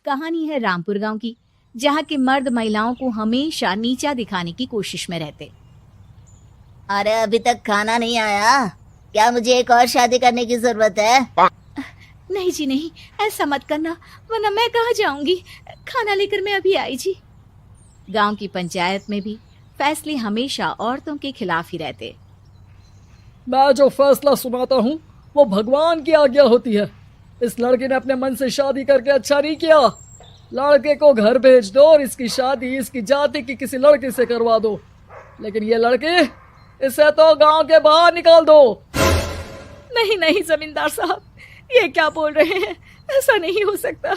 कहानी है रामपुर गांव की, जहां के मर्द महिलाओं को हमेशा नीचा दिखाने की कोशिश में रहते। अरे अभी तक खाना नहीं आया, क्या मुझे एक और शादी करने की जरूरत है? नहीं जी नहीं, ऐसा मत करना, वरना मैं कहाँ जाऊंगी। खाना लेकर मैं अभी आई जी। गांव की पंचायत में भी फैसले हमेशा औरतों के खिलाफ ही रहते। मैं जो फैसला सुनाता हूँ वो भगवान की आज्ञा होती है। इस लड़के ने अपने मन से शादी करके अच्छा नहीं किया। लड़के को घर भेज दो और इसकी शादी इसकी जाति की किसी लड़के से करवा दो, लेकिन ये लड़की, इसे तो गांव के बाहर निकाल दो। नहीं नहीं जमींदार साहब, ये क्या बोल रहे हैं? ऐसा नहीं हो सकता।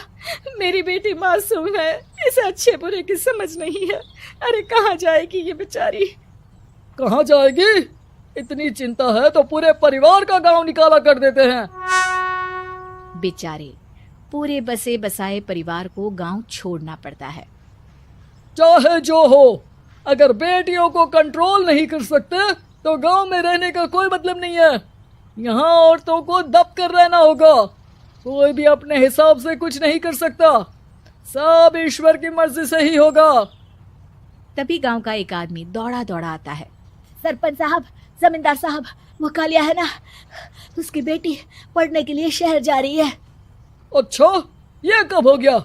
मेरी बेटी मासूम है, इसे अच्छे बुरे की समझ नहीं है। अरे कहाँ जाएगी ये बेचारी? कहाँ जाएगी? इतनी चिंता है तो पूरे परिवार का गांव निकाला कर देते हैं। बेचारे पूरे बसे बसाए परिवार को गांव छोड़ना पड़ता है। चाहे जो हो, अगर बेटियों को कंट्रोल नहीं कर सकते तो गांव में रहने का कोई मतलब नहीं है। यहाँ औरतों को दब कर रहना होगा। कोई भी अपने हिसाब से कुछ नहीं कर सकता, सब ईश्वर की मर्जी से ही होगा। तभी गांव का एक आदमी दौड़ा दौड़ा आता है। सरपंच साहब, जमींदार साहब, वो कालिया है ना, उसकी बेटी पढ़ने के लिए शहर जा रही है। अच्छा, ये कब हो गया?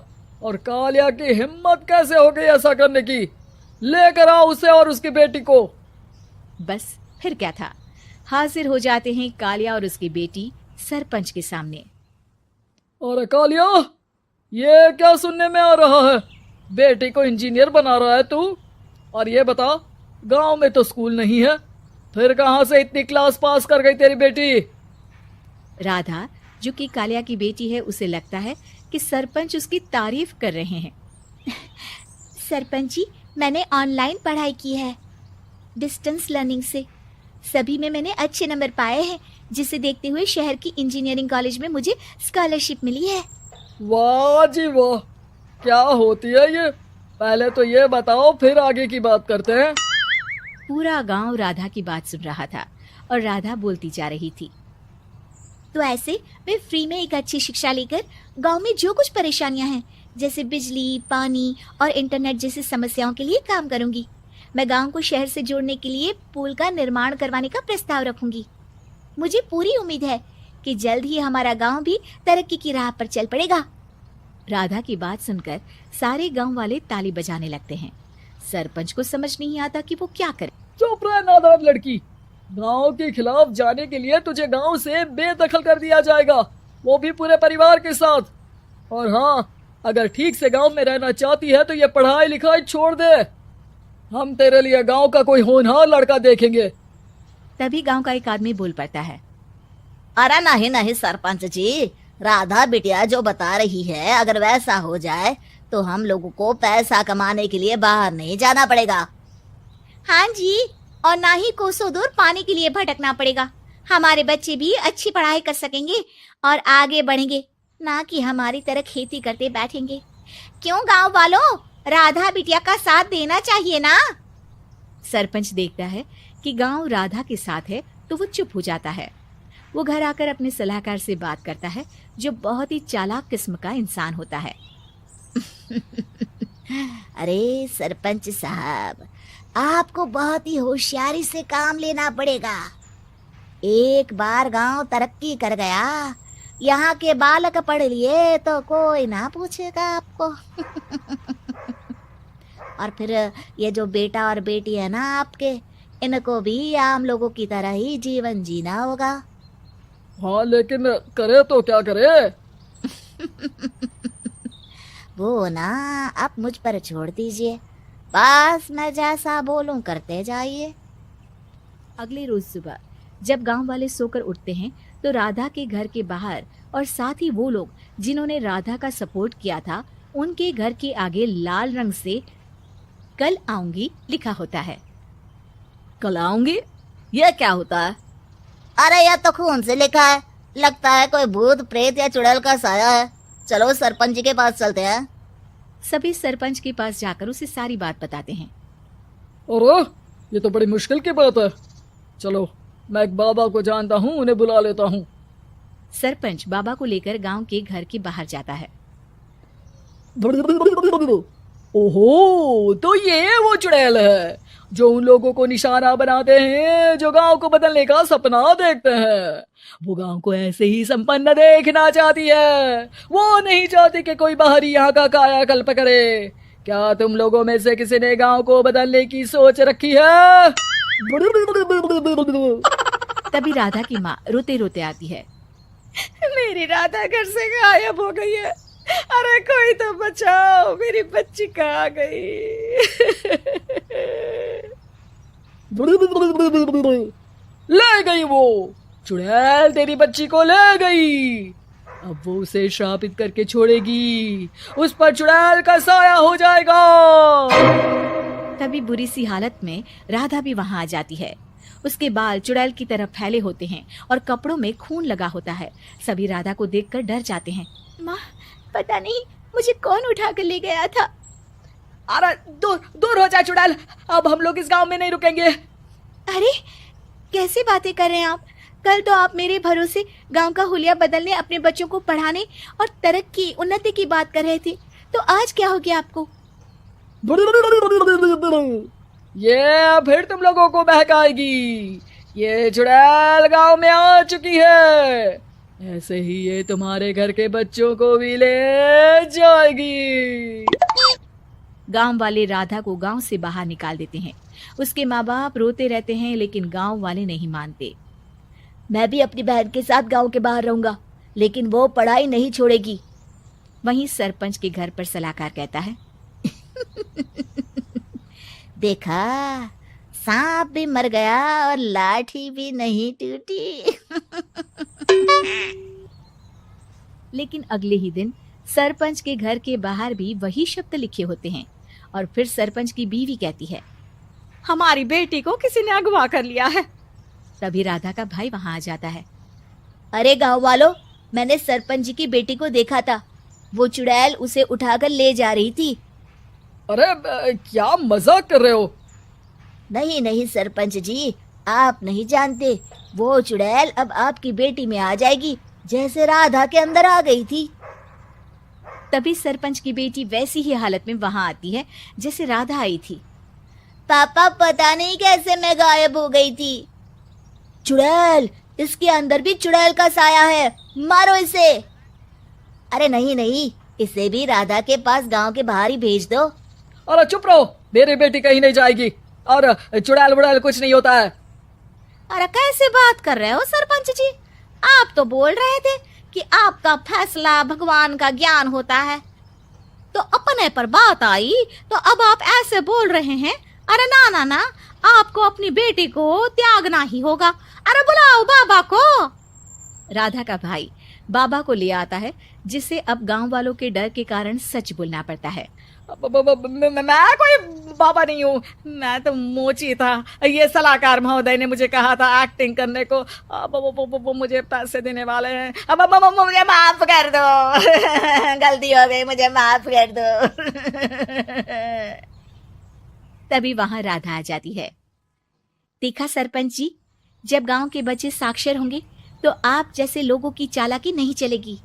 और कालिया की हिम्मत कैसे हो गई ऐसा करने की? लेकर आओ उसे और उसकी बेटी को। बस फिर क्या था, हाजिर हो जाते हैं कालिया और उसकी बेटी सरपंच के सामने। अरे कालिया, ये क्या सुनने में आ रहा है? बेटी को इंजीनियर बना रहा है तू? और ये बता, गांव में तो स्कूल नहीं है, फिर कहां से इतनी क्लास पास कर गई तेरी बेटी? राधा, जो कि कालिया की बेटी है, उसे लगता है कि सरपंच उसकी तारीफ कर रहे हैं। सरपंच जी, मैंने ऑनलाइन पढ़ाई की है, डिस्टेंस लर्निंग से। सभी में मैंने अच्छे नंबर पाए हैं, जिसे देखते हुए शहर की इंजीनियरिंग कॉलेज में मुझे स्कॉलरशिप मिली है। वाह जी वाह, क्या होती है ये? पहले तो ये बताओ, फिर आगे की बात करते हैं। पूरा गांव राधा की बात सुन रहा था और राधा बोलती जा रही थी। तो ऐसे मैं फ्री में एक अच्छी शिक्षा लेकर गांव में जो कुछ परेशानियां हैं, जैसे बिजली, पानी और इंटरनेट जैसी समस्याओं के लिए काम करूंगी। मैं गांव को शहर से जोड़ने के लिए पुल का निर्माण करवाने का प्रस्ताव रखूंगी। मुझे पूरी उम्मीद है कि जल्द ही हमारा गांव भी तरक्की की राह पर चल पड़ेगा। राधा की बात सुनकर सारे गांव वाले ताली बजाने लगते हैं। सरपंच को समझ नहीं आता कि वो क्या करे। चुप रह नादान लड़की, गांव के खिलाफ जाने के लिए तुझे गांव से बेदखल कर दिया जाएगा, वो भी पूरे परिवार के साथ। और हाँ, अगर ठीक से गांव में रहना चाहती है तो ये पढ़ाई लिखाई छोड़ दे। हम तेरे लिए गांव का कोई होनहार लड़का देखेंगे। तभी गांव का एक आदमी बोल पड़ता है। अरे नहीं नहीं सरपंच जी, राधा बिटिया जो बता रही है, अगर वैसा हो जाए तो हम लोगों को पैसा कमाने के लिए बाहर नहीं जाना पड़ेगा। हाँ जी, और ना ही कोसों दूर पानी के लिए भटकना पड़ेगा। हमारे बच्चे भी अच्छी पढ़ाई कर सकेंगे और आगे बढ़ेंगे, ना कि हमारी तरह खेती करते बैठेंगे। क्यों गांव वालों, राधा बिटिया का साथ देना चाहिए ना। सरपंच देखता है कि गांव राधा के साथ है तो वो चुप हो जाता है। वो घर आकर अपने सलाहकार से बात करता है, जो बहुत ही चालाक किस्म का इंसान होता है। अरे सरपंच साहब, आपको बहुत ही होशियारी से काम लेना पड़ेगा। एक बार गांव तरक्की कर गया, यहाँ के बालक पढ़ लिए तो कोई ना पूछेगा आपको। और फिर ये जो बेटा और बेटी है ना आपके, इनको भी आम लोगों की तरह ही जीवन जीना होगा। हाँ, लेकिन करे तो क्या करे? वो ना आप मुझ पर छोड़ दीजिए, बस मैं जैसा बोलूं करते जाइए। अगले रोज सुबह जब गांव वाले सोकर उठते हैं तो राधा के घर के बाहर और साथ ही वो लोग जिन्होंने राधा का सपोर्ट किया था, उनके घर के आगे लाल रंग से कल आऊंगी लिखा होता है। कल आऊंगी? यह क्या होता है? अरे यह तो खून से लिखा है, लगता है कोई भूत प्रेत या चुड़ैल का साया है। चलो सरपंच जी के पास चलते हैं। सभी सरपंच के पास जाकर उसे सारी बात बताते हैं। अरे ये तो बड़ी मुश्किल की बात है। चलो, मैं एक बाबा को जानता हूँ, उन्हें बुला लेता हूँ। सरपंच बाबा को लेकर गांव के घर के बाहर जाता है। ओहो, तो ये वो चुड़ैल है जो उन लोगों को निशाना बनाते हैं जो गांव को बदलने का सपना देखते हैं। वो गांव को ऐसे ही संपन्न देखना चाहती है। वो नहीं चाहती कि कोई बाहरी यहाँ का कायाकल्प करे। क्या तुम लोगों में से किसी ने गांव को बदलने की सोच रखी है? तभी राधा की माँ रोते रोते आती है। मेरी राधा घर से गायब हो गई है। अरे कोई तो बचाओ, मेरी बच्ची कहाँ गई? ले गई वो चुड़ैल, तेरी बच्ची को ले गई। अब वो उसे श्रापित करके छोड़ेगी। उस पर चुड़ैल का साया हो जाएगा। तभी बुरी सी हालत में राधा भी वहां आ जाती है। उसके बाल चुड़ैल की तरफ फैले होते हैं और कपड़ों में खून लगा होता है। सभी राधा को देखकर डर जाते हैं। माँ, पता नहीं मुझे कौन उठा कर ले गया था। अरे दूर दूर हो जा चुड़ैल, अब हम लोग इस गांव में नहीं रुकेंगे। अरे कैसी बातें कर रहे हैं आप? कल तो आप मेरे भरोसे गांव का हुलिया बदलने, अपने बच्चों को पढ़ाने और तरक्की उन्नति की बात कर रहे थे, तो आज क्या हो गया आपको? ये फिर तुम लोगों को बहकाएगी। ये चुड़ैल गांव में आ चुकी है। ऐसे ही ये तुम्हारे घर के बच्चों को भी ले जाएगी। गांव वाले राधा को गांव से बाहर निकाल देते हैं। उसके माँ बाप रोते रहते हैं, लेकिन गांव वाले नहीं मानते। मैं भी अपनी बहन के साथ गांव के बाहर रहूंगा, लेकिन वो पढ़ाई नहीं छोड़ेगी। वहीं सरपंच के घर पर सलाहकार कहता है, देखा, सांप भी मर गया और लाठी भी नहीं टूटी। लेकिन अगले ही दिन सरपंच के घर के बाहर भी वही शब्द लिखे होते हैं। और फिर सरपंच की बीवी कहती है, हमारी बेटी को किसी ने अगवा कर लिया है। तभी राधा का भाई वहां आ जाता है। अरे गांव वालों, मैंने सरपंच जी की बेटी को देखा था। वो चुड़ैल उसे उठाकर ले जा रही थी। अरे क्या मजाक कर रहे हो? नहीं नहीं सरपंच जी, आप नहीं जानते। वो चुड़ैल अब आपकी बेटी में आ जाएगी, जैसे राधा के अंदर आ गई थी। तभी सरपंच की बेटी वैसी ही हालत में वहां आती है जैसे राधा आई थी। पापा, पता नहीं कैसे मैं गायब हो गई थी। चुड़ैल, इसके अंदर भी चुड़ैल का साया है, मारो इसे। अरे नहीं नहीं, इसे भी राधा के पास गांव के बाहर ही भेज दो। अरे चुप रहो, मेरी बेटी कहीं नहीं जाएगी और चुड़ैल बुड़ैल कुछ नहीं होता है। अरे कैसे बात कर रहे हो सरपंच जी? आप तो बोल रहे थे कि आपका फैसला भगवान का ज्ञान होता है, तो अपने पर बात आई तो अब आप ऐसे बोल रहे हैं। अरे ना ना ना, आपको अपनी बेटी को त्यागना ही होगा। अरे बुलाओ बाबा को। राधा का भाई बाबा को ले आता है, जिसे अब गांव वालों के डर के कारण सच बोलना पड़ता है। मैं कोई बाबा नहीं हूँ, मैं तो मोची था। ये सलाहकार महोदय ने मुझे कहा था एक्टिंग करने को। अब वो मुझे पैसे देने वाले हैं। अब मुझे माफ कर दो। गलती हो गई, मुझे माफ कर दो। तभी वहां राधा आ जाती है। देखा सरपंच जी, जब गांव के बच्चे साक्षर होंगे तो आप जैसे लोगों की चालाकी नहीं चलेगी।